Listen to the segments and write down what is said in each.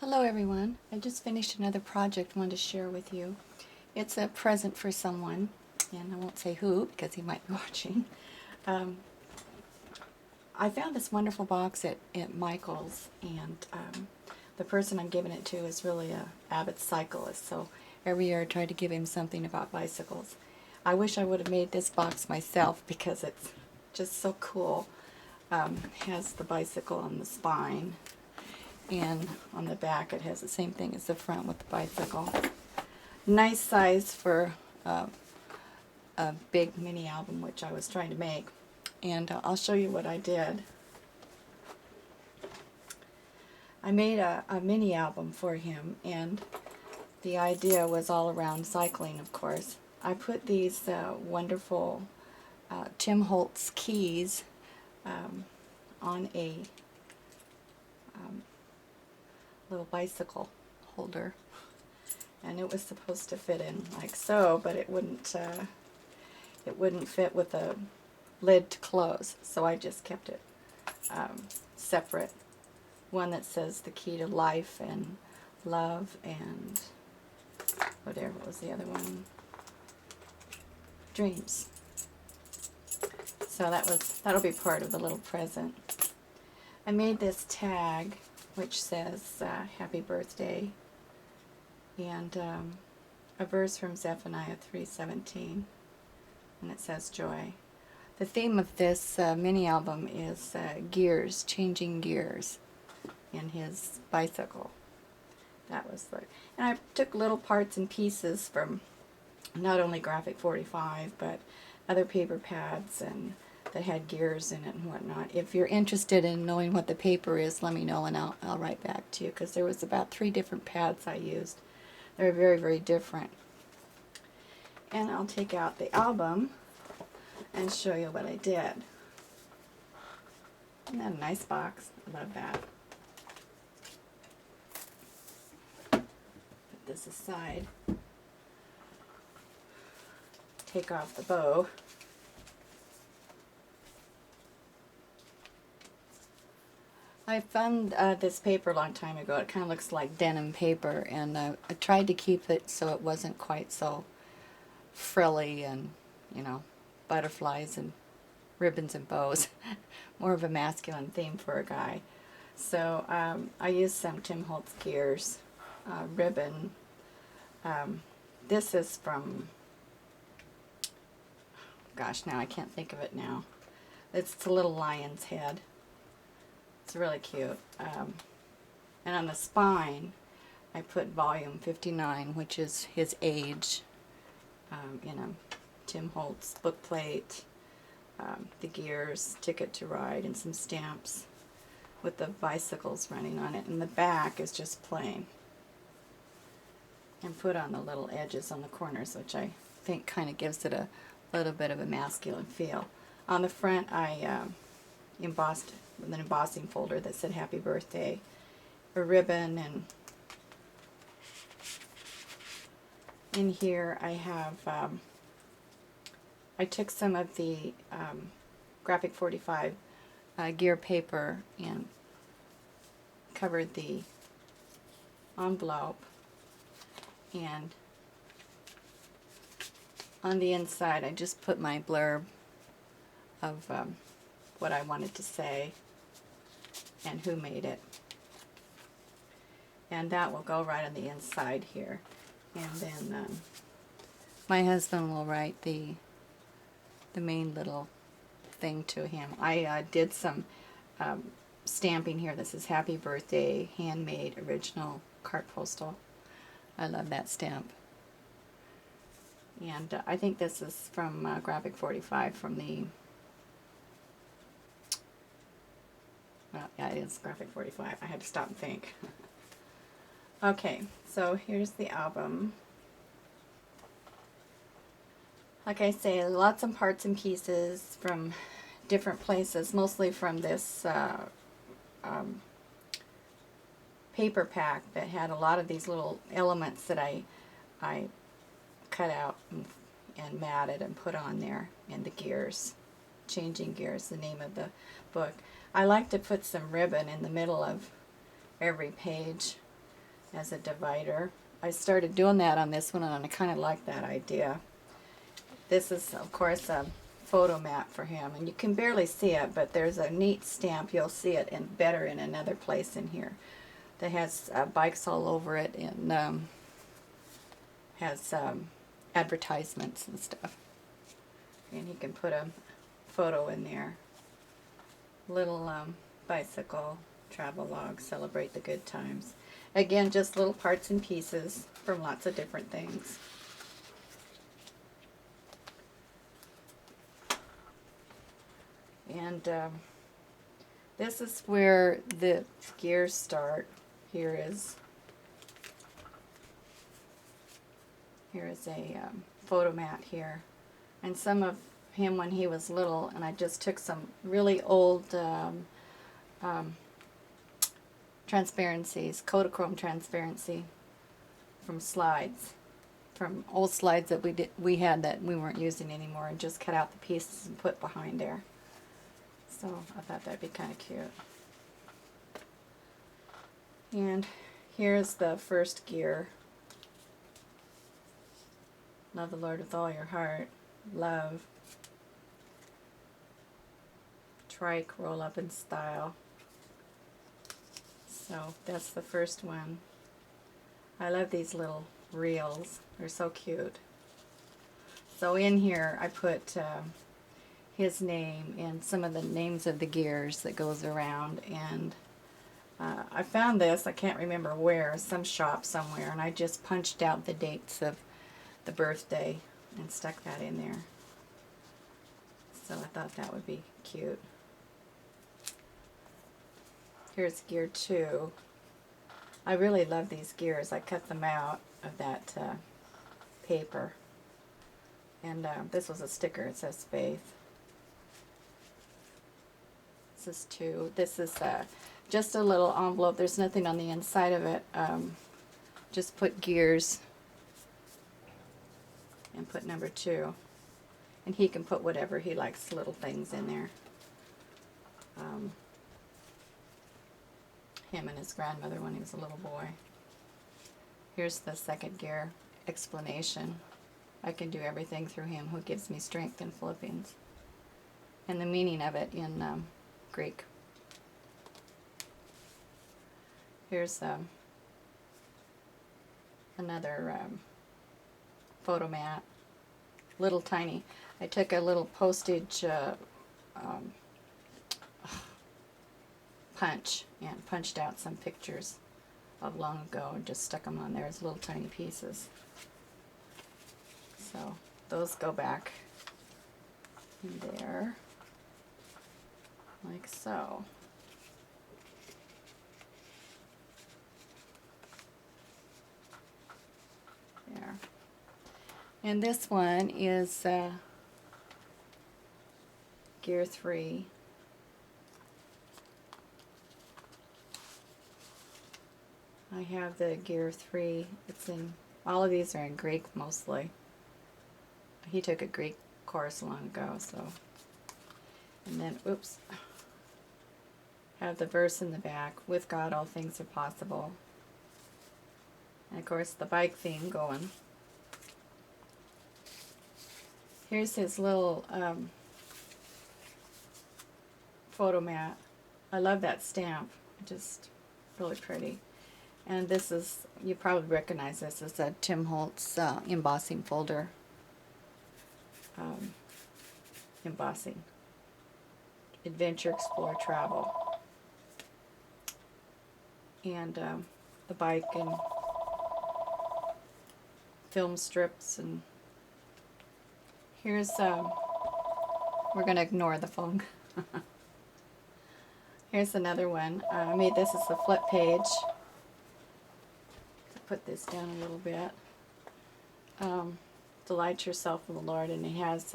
Hello everyone. I just finished another project I wanted to share with you. It's a present for someone, and I won't say who because he might be watching. Um, I found this wonderful box at Michael's, and the person I'm giving it to is really a avid cyclist, so every year I try to give him something about bicycles. I wish I would have made this box myself because it's just so cool. It has the bicycle on the spine, and on the back it has the same thing as the front with the bicycle. Nice size for a big mini album, which I was trying to make, and I'll show you what I did. I made a mini album for him, and the idea was all around cycling, of course. I put these wonderful Tim Holtz keys on a little bicycle holder, and it was supposed to fit in like so, but it wouldn't fit with a lid to close, so I just kept it separate. One that says the key to life and love and whatever was the other one, dreams. So that'll be part of the little present. I made this tag which says happy birthday, and a verse from Zephaniah 3:17, and it says joy. The theme of this mini album is gears, changing gears in his bicycle. That was the, and I took little parts and pieces from not only Graphic 45 but other paper pads and that had gears in it and whatnot. If you're interested in knowing what the paper is, let me know and I'll write back to you, because there was about 3 different pads I used. They're very, very different. And I'll take out the album and show you what I did. Isn't that a nice box? I love that. Put this aside. Take off the bow. I found this paper a long time ago. It kind of looks like denim paper, and I tried to keep it so it wasn't quite so frilly and, you know, butterflies and ribbons and bows. More of a masculine theme for a guy. So I used some Tim Holtz gears, ribbon. This is from, gosh, now I can't think of it now. It's a little lion's head. It's really cute. And on the spine, I put volume 59, which is his age, in a Tim Holtz book plate, the gears, Ticket to Ride, and some stamps with the bicycles running on it. And the back is just plain. And put on the little edges on the corners, which I think kind of gives it a little bit of a masculine feel. On the front, I embossed with an embossing folder that said happy birthday, a ribbon, and in here I have, I took some of the Graphic 45 gear paper and covered the envelope, and on the inside I just put my blurb of what I wanted to say and who made it. And that will go right on the inside here. And then my husband will write the main little thing to him. I did some stamping here. This is happy birthday, handmade, original cart postal. I love that stamp. And I think this is from Graphic 45 from the, well, yeah, it is Graphic 45. I had to stop and think. Okay, so here's the album. Like I say, lots of parts and pieces from different places, mostly from this paper pack that had a lot of these little elements that I cut out and matted and put on there, and the gears, changing gears, the name of the book. I like to put some ribbon in the middle of every page as a divider. I started doing that on this one, and I kind of like that idea. This is, of course, a photo mat for him, and you can barely see it, but there's a neat stamp. You'll see it better in another place in here that has bikes all over it, and has advertisements and stuff. And he can put a photo in there. Little bicycle travel log, celebrate the good times. Again, just little parts and pieces from lots of different things. And this is where the gears start. Here is a photo mat here, and some of him when he was little, and I just took some really old transparencies, Kodachrome transparency from slides, from old slides that we had that we weren't using anymore, and just cut out the pieces and put behind there. So I thought that'd be kind of cute. And here's the first gear. Love the Lord with all your heart. Love. Trike, roll up in style. So that's the first one. I love these little reels. They're so cute. So in here I put his name and some of the names of the gears that goes around, and I found this, I can't remember where, some shop somewhere, and I just punched out the dates of the birthday and stuck that in there. So I thought that would be cute. Here's gear 2. I really love these gears. I cut them out of that paper. And this was a sticker. It says Faith. This is 2. This is just a little envelope. There's nothing on the inside of it. Just put gears and put number 2. And he can put whatever he likes, little things in there. Him and his grandmother when he was a little boy. Here's the second gear explanation. I can do everything through him who gives me strength in Philippians. And the meaning of it in Greek. Here's another photo mat. Little tiny. I took a little postage punch and punched out some pictures of long ago and just stuck them on there as little tiny pieces. So those go back in there like so. There. And this one is gear 3. I have the gear 3. It's in, all of these are in Greek mostly. He took a Greek course long ago, so. And then, oops, have the verse in the back. With God all things are possible. And of course the bike theme going. Here's his little photo mat. I love that stamp. Just really pretty. And this is, you probably recognize this as a Tim Holtz embossing folder. Embossing. Adventure, explore, travel. And the bike and film strips. And here's, we're going to ignore the phone. Here's another one. I made this as a flip page. Put this down a little bit. Delight yourself in the Lord, and it has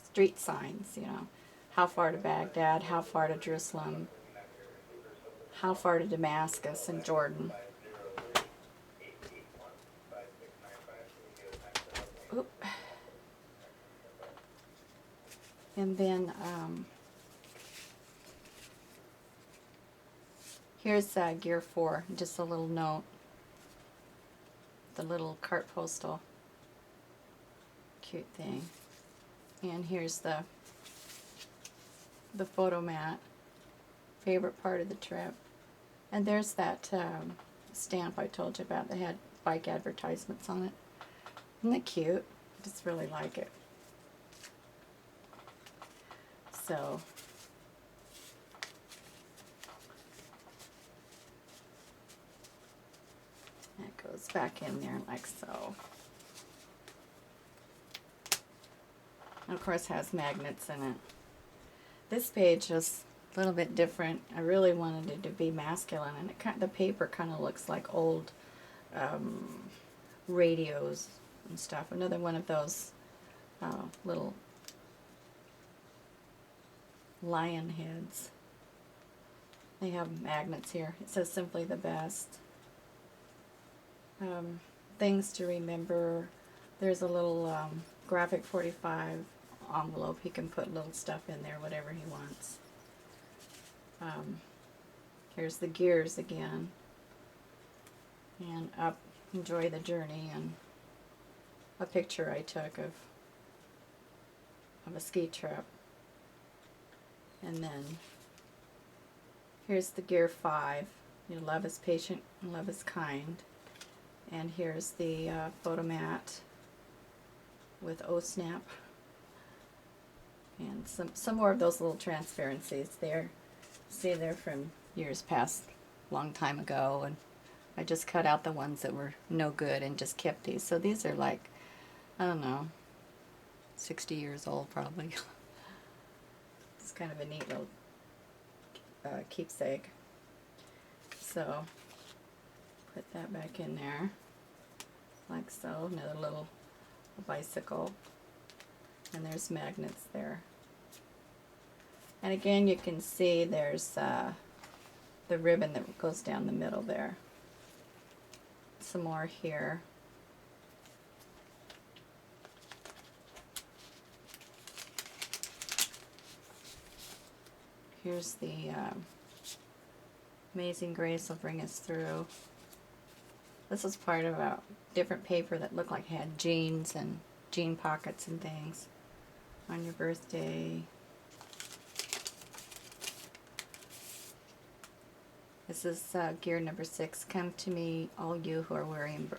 street signs, you know, how far to Baghdad, how far to Jerusalem, how far to Damascus and Jordan. Oop. And then Here's gear 4, just a little note, the little cart postal, cute thing. And here's the photo mat, favorite part of the trip. And there's that stamp I told you about that had bike advertisements on it. Isn't it cute? I just really like it. So that goes back in there like so. And of course has magnets in it. This page is a little bit different. I really wanted it to be masculine, and the paper kind of looks like old radios and stuff. Another one of those little lion heads. They have magnets here. It says simply the best. Things to remember. There's a little graphic 45 envelope. He can put little stuff in there, whatever he wants. Here's the gears again. And up, enjoy the journey, and a picture I took of a ski trip. And then here's the gear 5. You know, love is patient and love is kind. And here's the photo mat with O-Snap. And some more of those little transparencies there. See, they're from years past, long time ago, and I just cut out the ones that were no good and just kept these. So these are like, I don't know, 60 years old probably. It's kind of a neat little keepsake. So put that back in there like so. Another little bicycle, and there's magnets there. And again, you can see there's the ribbon that goes down the middle there. Some more here. Here's the Amazing Grace will bring us through. This is part of a different paper that looked like it had jeans and jean pockets and things. On your birthday. This is gear number 6. Come to me, all you who are weary and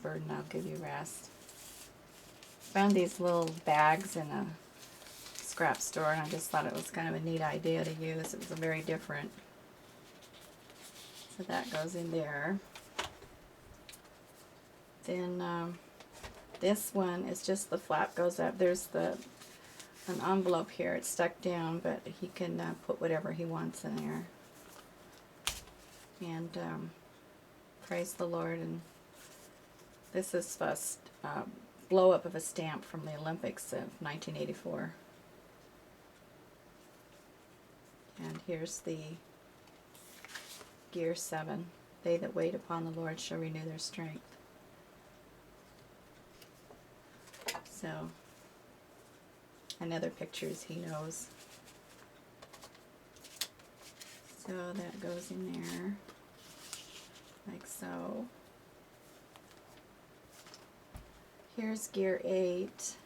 burdened, I'll give you rest. Found these little bags in a scrap store, and I just thought it was kind of a neat idea to use. It was a very different. So that goes in there. Then this one is just the flap goes up. There's an envelope here. It's stuck down, but he can put whatever he wants in there. And praise the Lord. And this is a blow up of a stamp from the Olympics of 1984. And here's the gear 7. They that wait upon the Lord shall renew their strength. So, and other pictures he knows. So that goes in there, like so. Here's gear 8.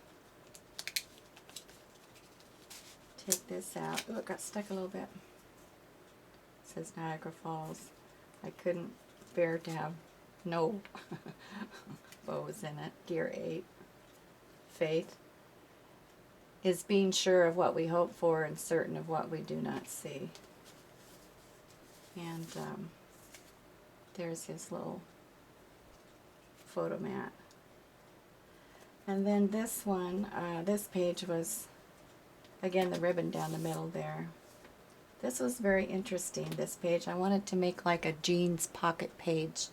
Take this out. Oh, it got stuck a little bit. It says Niagara Falls. I couldn't bear to have no bows in it. Gear 8. Faith is being sure of what we hope for and certain of what we do not see. And there's his little photo mat. And then this one, this page was, again, the ribbon down the middle there. This was very interesting, this page. I wanted to make like a jeans pocket page.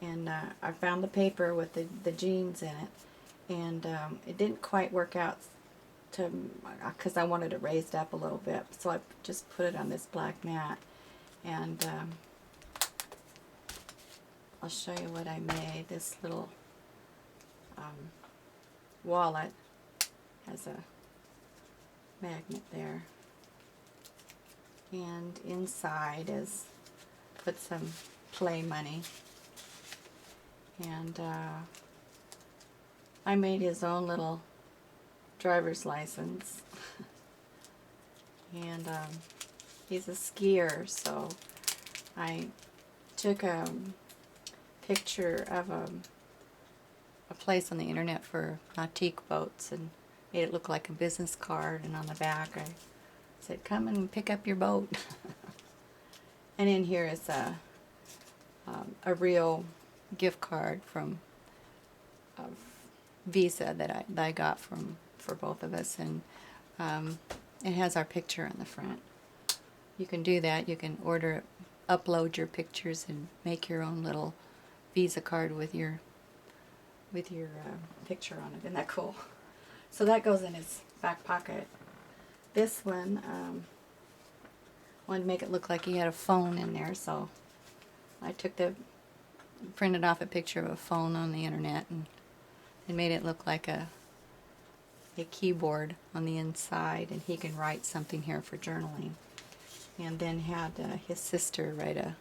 And I found the paper with the jeans in it. And it didn't quite work out because I wanted it raised up a little bit. So I just put it on this black mat. And I'll show you what I made. This little wallet has a magnet there. And inside is put some play money. And I made his own little driver's license. And he's a skier, so I took a picture of a place on the internet for nautique boats and made it look like a business card, and on the back I said, "Come and pick up your boat." And in here is a real gift card from Visa that I got for both of us, and it has our picture on the front. You can do that. You can order it, upload your pictures, and make your own little Visa card with your picture on it. Isn't that cool? So that goes in his back pocket. This one, wanted to make it look like he had a phone in there, so I printed off a picture of a phone on the internet and made it look like a keyboard on the inside, and he can write something here for journaling. And then had his sister write a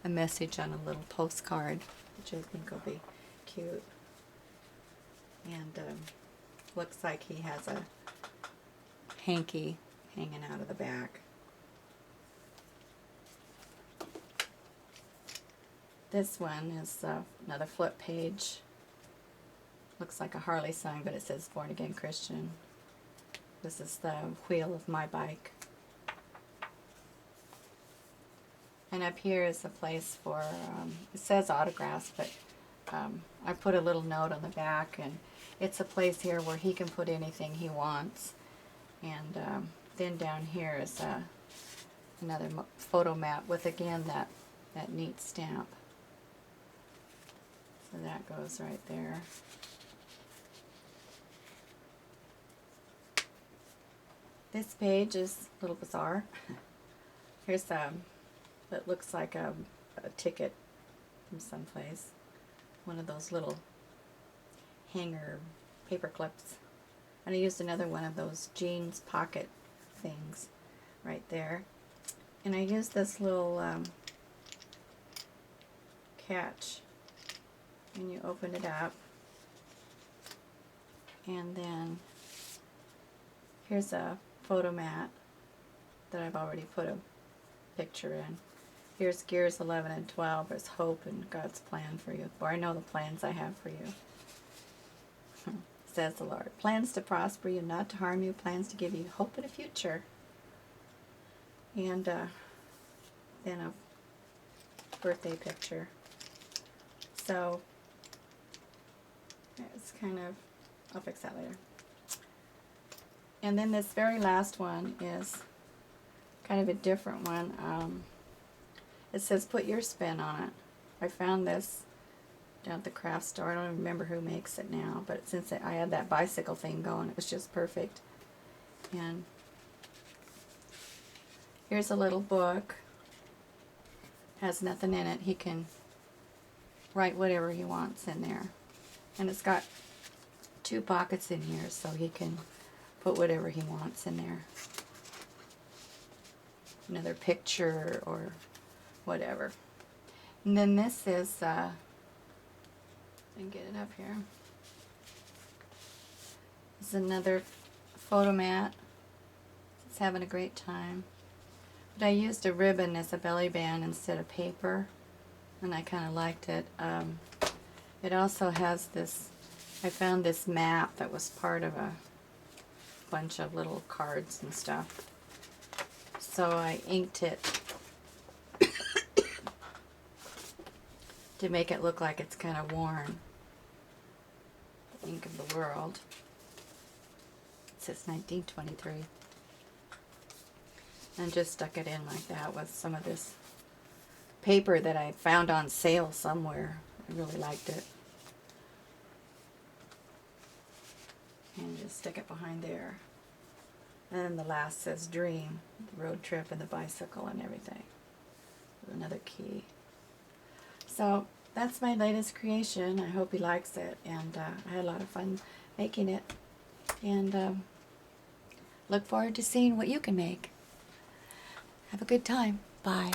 message on a little postcard, which I think will be cute. And looks like he has a hanky hanging out of the back. This one is another flip page. Looks like a Harley sign, but it says Born Again Christian. This is the wheel of my bike. And up here is a place for, it says autographs, but I put a little note on the back, and it's a place here where he can put anything he wants. And then down here is another photo mat with, again, that neat stamp. So that goes right there. This page is a little bizarre. Here's that looks like a ticket from someplace. One of those little hanger paper clips. And I used another one of those jeans pocket things right there. And I used this little catch. And you open it up. And then here's a photo mat that I've already put a picture in. Here's gears 11 and 12. There's hope and God's plan for you. For I know the plans I have for you, says the Lord. Plans to prosper you, not to harm you. Plans to give you hope and a future. And then a birthday picture. So it's kind of, I'll fix that later. And then this very last one is kind of a different one. It says put your spin on it. I found this down at the craft store. I don't even remember who makes it now, but since I had that bicycle thing going, it was just perfect. And here's a little book. Has nothing in it. He can write whatever he wants in there. And it's got 2 pockets in here, so he can put whatever he wants in there. Another picture or whatever. And then this is, I can get it up here. This is another photo mat. It's having a great time. But I used a ribbon as a belly band instead of paper, and I kind of liked it. It also has this, I found this map that was part of a bunch of little cards and stuff. So I inked it to make it look like it's kind of worn. The ink of the world. It says 1923. And just stuck it in like that with some of this paper that I found on sale somewhere. I really liked it. And just stick it behind there. And then the last says dream, the road trip and the bicycle and everything. With another key. So that's my latest creation. I hope he likes it, and I had a lot of fun making it. And look forward to seeing what you can make. Have a good time. Bye.